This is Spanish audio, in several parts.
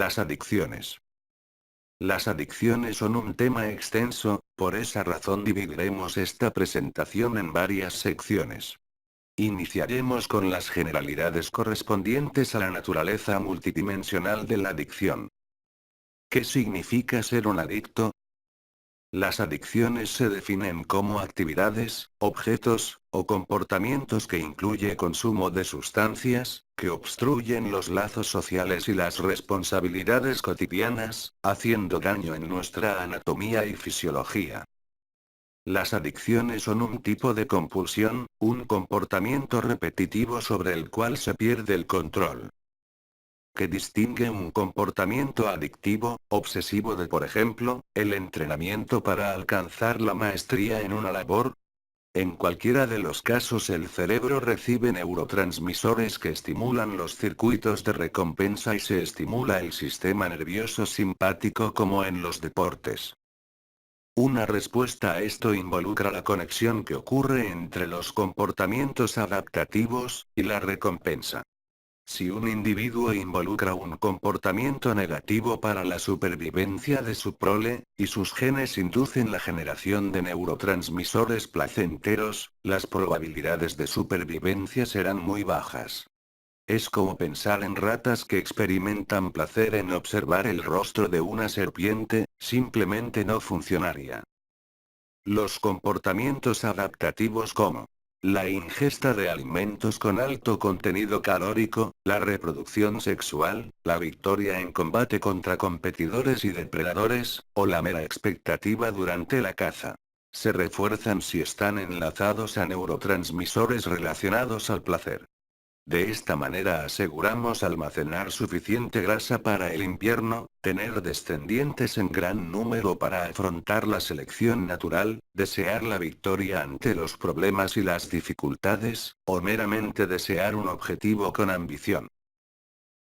Las adicciones. Las adicciones son un tema extenso, por esa razón dividiremos esta presentación en varias secciones. Iniciaremos con las generalidades correspondientes a la naturaleza multidimensional de la adicción. ¿Qué significa ser un adicto? Las adicciones se definen como actividades, objetos, o comportamientos que incluye consumo de sustancias, que obstruyen los lazos sociales y las responsabilidades cotidianas, haciendo daño en nuestra anatomía y fisiología. Las adicciones son un tipo de compulsión, un comportamiento repetitivo sobre el cual se pierde el control. Que distingue un comportamiento adictivo, obsesivo de, por ejemplo, el entrenamiento para alcanzar la maestría en una labor? En cualquiera de los casos el cerebro recibe neurotransmisores que estimulan los circuitos de recompensa y se estimula el sistema nervioso simpático como en los deportes. Una respuesta a esto involucra la conexión que ocurre entre los comportamientos adaptativos y la recompensa. Si un individuo involucra un comportamiento negativo para la supervivencia de su prole, y sus genes inducen la generación de neurotransmisores placenteros, las probabilidades de supervivencia serán muy bajas. Es como pensar en ratas que experimentan placer en observar el rostro de una serpiente, simplemente no funcionaría. Los comportamientos adaptativos como la ingesta de alimentos con alto contenido calórico, la reproducción sexual, la victoria en combate contra competidores y depredadores, o la mera expectativa durante la caza. Se refuerzan si están enlazados a neurotransmisores relacionados al placer. De esta manera aseguramos almacenar suficiente grasa para el invierno, tener descendientes en gran número para afrontar la selección natural, desear la victoria ante los problemas y las dificultades, o meramente desear un objetivo con ambición.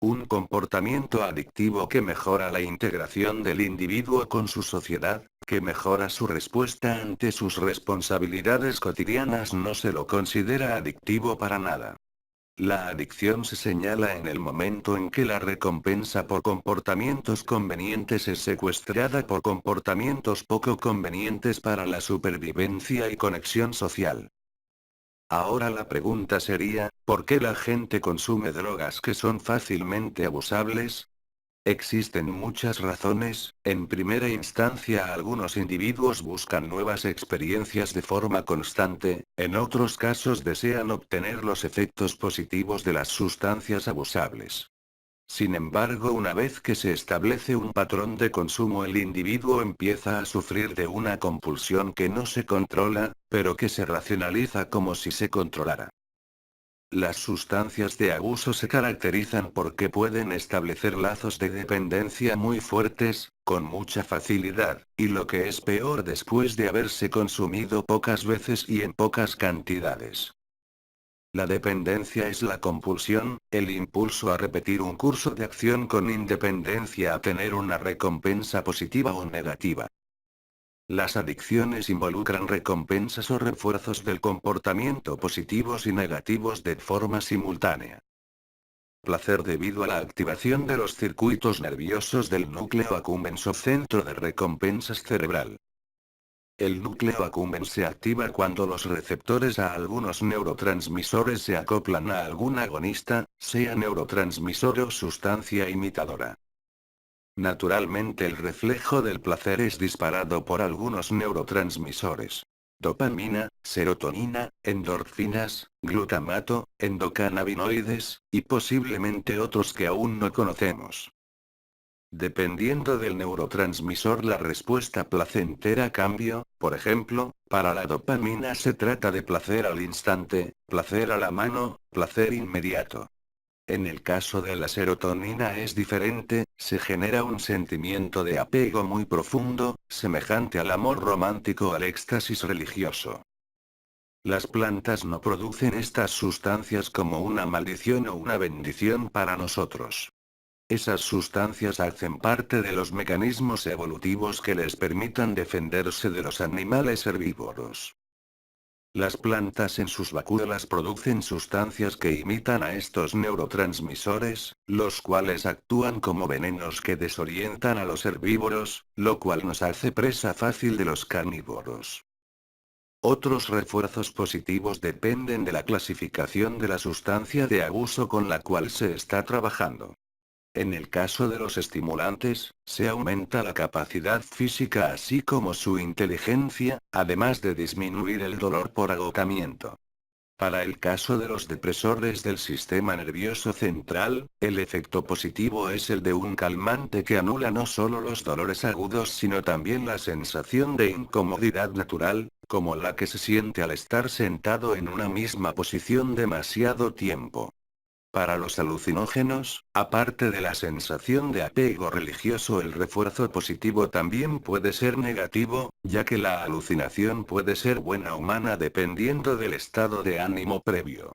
Un comportamiento adictivo que mejora la integración del individuo con su sociedad, que mejora su respuesta ante sus responsabilidades cotidianas, no se lo considera adictivo para nada. La adicción se señala en el momento en que la recompensa por comportamientos convenientes es secuestrada por comportamientos poco convenientes para la supervivencia y conexión social. Ahora la pregunta sería, ¿por qué la gente consume drogas que son fácilmente abusables? Existen muchas razones. En primera instancia, algunos individuos buscan nuevas experiencias de forma constante, en otros casos desean obtener los efectos positivos de las sustancias abusables. Sin embargo, una vez que se establece un patrón de consumo, el individuo empieza a sufrir de una compulsión que no se controla, pero que se racionaliza como si se controlara. Las sustancias de abuso se caracterizan porque pueden establecer lazos de dependencia muy fuertes, con mucha facilidad, y lo que es peor, después de haberse consumido pocas veces y en pocas cantidades. La dependencia es la compulsión, el impulso a repetir un curso de acción con independencia a tener una recompensa positiva o negativa. Las adicciones involucran recompensas o refuerzos del comportamiento positivos y negativos de forma simultánea. Placer debido a la activación de los circuitos nerviosos del núcleo accumbens o centro de recompensas cerebral. El núcleo accumbens se activa cuando los receptores a algunos neurotransmisores se acoplan a algún agonista, sea neurotransmisor o sustancia imitadora. Naturalmente el reflejo del placer es disparado por algunos neurotransmisores. Dopamina, serotonina, endorfinas, glutamato, endocannabinoides, y posiblemente otros que aún no conocemos. Dependiendo del neurotransmisor, la respuesta placentera cambia. Por ejemplo, para la dopamina se trata de placer al instante, placer a la mano, placer inmediato. En el caso de la serotonina es diferente, se genera un sentimiento de apego muy profundo, semejante al amor romántico o al éxtasis religioso. Las plantas no producen estas sustancias como una maldición o una bendición para nosotros. Esas sustancias hacen parte de los mecanismos evolutivos que les permitan defenderse de los animales herbívoros. Las plantas en sus vacuolas producen sustancias que imitan a estos neurotransmisores, los cuales actúan como venenos que desorientan a los herbívoros, lo cual nos hace presa fácil de los carnívoros. Otros refuerzos positivos dependen de la clasificación de la sustancia de abuso con la cual se está trabajando. En el caso de los estimulantes, se aumenta la capacidad física así como su inteligencia, además de disminuir el dolor por agotamiento. Para el caso de los depresores del sistema nervioso central, el efecto positivo es el de un calmante que anula no solo los dolores agudos sino también la sensación de incomodidad natural, como la que se siente al estar sentado en una misma posición demasiado tiempo. Para los alucinógenos, aparte de la sensación de apego religioso, el refuerzo positivo también puede ser negativo, ya que la alucinación puede ser buena o mala dependiendo del estado de ánimo previo.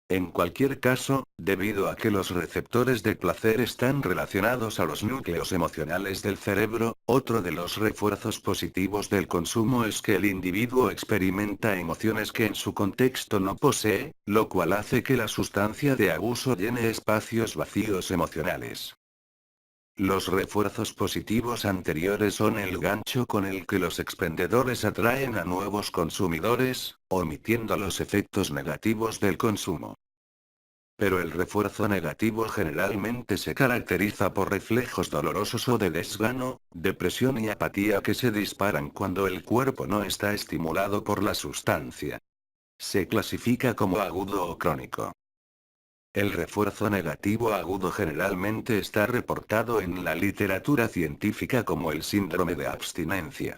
En cualquier caso, debido a que los receptores de placer están relacionados a los núcleos emocionales del cerebro, otro de los refuerzos positivos del consumo es que el individuo experimenta emociones que en su contexto no posee, lo cual hace que la sustancia de abuso llene espacios vacíos emocionales. Los refuerzos positivos anteriores son el gancho con el que los expendedores atraen a nuevos consumidores, omitiendo los efectos negativos del consumo. Pero el refuerzo negativo generalmente se caracteriza por reflejos dolorosos o de desgano, depresión y apatía que se disparan cuando el cuerpo no está estimulado por la sustancia. Se clasifica como agudo o crónico. El refuerzo negativo agudo generalmente está reportado en la literatura científica como el síndrome de abstinencia.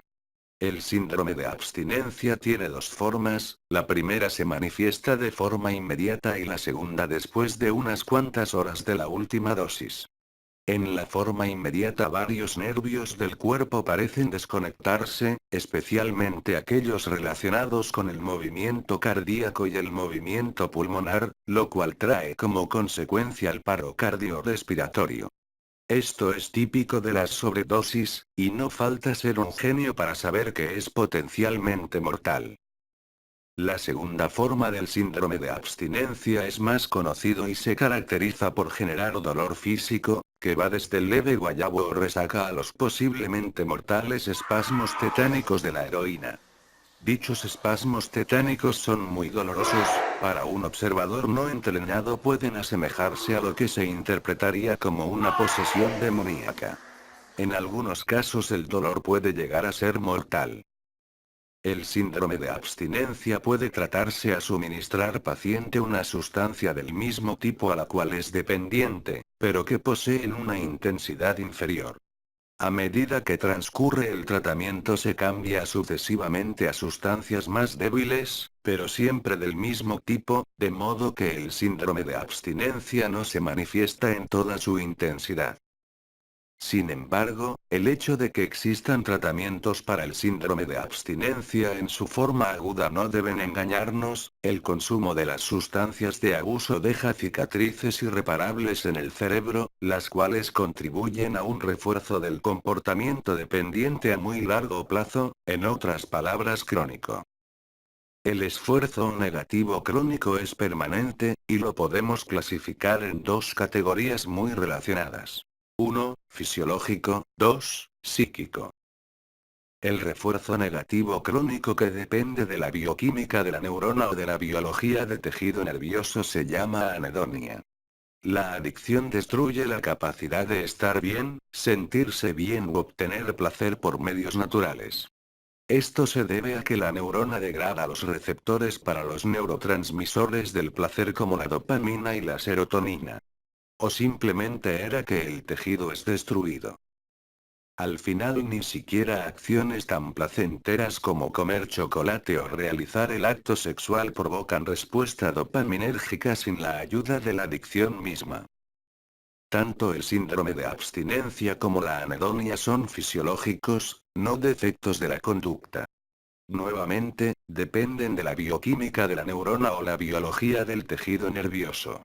El síndrome de abstinencia tiene dos formas, la primera se manifiesta de forma inmediata y la segunda después de unas cuantas horas de la última dosis. En la forma inmediata varios nervios del cuerpo parecen desconectarse, especialmente aquellos relacionados con el movimiento cardíaco y el movimiento pulmonar, lo cual trae como consecuencia el paro cardiorrespiratorio. Esto es típico de las sobredosis, y no falta ser un genio para saber que es potencialmente mortal. La segunda forma del síndrome de abstinencia es más conocido y se caracteriza por generar dolor físico, que va desde el leve guayabo o resaca a los posiblemente mortales espasmos tetánicos de la heroína. Dichos espasmos tetánicos son muy dolorosos, para un observador no entrenado pueden asemejarse a lo que se interpretaría como una posesión demoníaca. En algunos casos el dolor puede llegar a ser mortal. El síndrome de abstinencia puede tratarse a suministrar paciente una sustancia del mismo tipo a la cual es dependiente, pero que poseen una intensidad inferior. A medida que transcurre el tratamiento se cambia sucesivamente a sustancias más débiles, pero siempre del mismo tipo, de modo que el síndrome de abstinencia no se manifiesta en toda su intensidad. Sin embargo, el hecho de que existan tratamientos para el síndrome de abstinencia en su forma aguda no deben engañarnos, el consumo de las sustancias de abuso deja cicatrices irreparables en el cerebro, las cuales contribuyen a un refuerzo del comportamiento dependiente a muy largo plazo, en otras palabras crónico. El esfuerzo negativo crónico es permanente, y lo podemos clasificar en dos categorías muy relacionadas. 1. Fisiológico, 2. Psíquico. El refuerzo negativo crónico que depende de la bioquímica de la neurona o de la biología del tejido nervioso se llama anedonia. La adicción destruye la capacidad de estar bien, sentirse bien u obtener placer por medios naturales. Esto se debe a que la neurona degrada los receptores para los neurotransmisores del placer como la dopamina y la serotonina. O simplemente era que el tejido es destruido. Al final ni siquiera acciones tan placenteras como comer chocolate o realizar el acto sexual provocan respuesta dopaminérgica sin la ayuda de la adicción misma. Tanto el síndrome de abstinencia como la anedonia son fisiológicos, no defectos de la conducta. Nuevamente, dependen de la bioquímica de la neurona o la biología del tejido nervioso.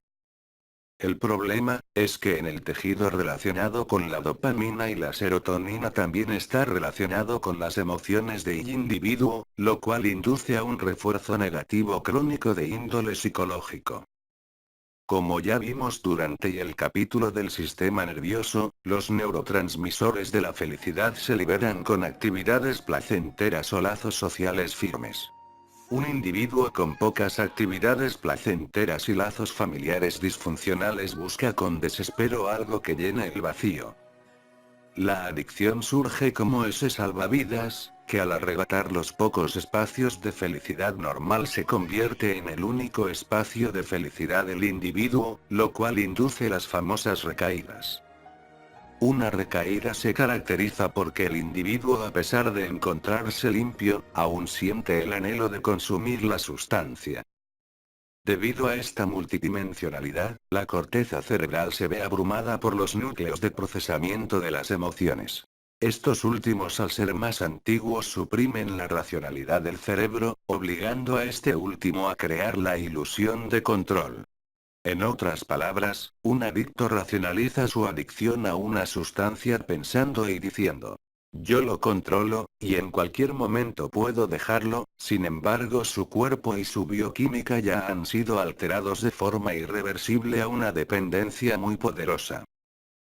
El problema, es que en el tejido relacionado con la dopamina y la serotonina también está relacionado con las emociones del individuo, lo cual induce a un refuerzo negativo crónico de índole psicológico. Como ya vimos durante el capítulo del sistema nervioso, los neurotransmisores de la felicidad se liberan con actividades placenteras o lazos sociales firmes. Un individuo con pocas actividades placenteras y lazos familiares disfuncionales busca con desespero algo que llene el vacío. La adicción surge como ese salvavidas, que al arrebatar los pocos espacios de felicidad normal se convierte en el único espacio de felicidad del individuo, lo cual induce las famosas recaídas. Una recaída se caracteriza porque el individuo, a pesar de encontrarse limpio, aún siente el anhelo de consumir la sustancia. Debido a esta multidimensionalidad, la corteza cerebral se ve abrumada por los núcleos de procesamiento de las emociones. Estos últimos, al ser más antiguos, suprimen la racionalidad del cerebro, obligando a este último a crear la ilusión de control. En otras palabras, un adicto racionaliza su adicción a una sustancia pensando y diciendo: yo lo controlo, y en cualquier momento puedo dejarlo. Sin embargo, su cuerpo y su bioquímica ya han sido alterados de forma irreversible a una dependencia muy poderosa.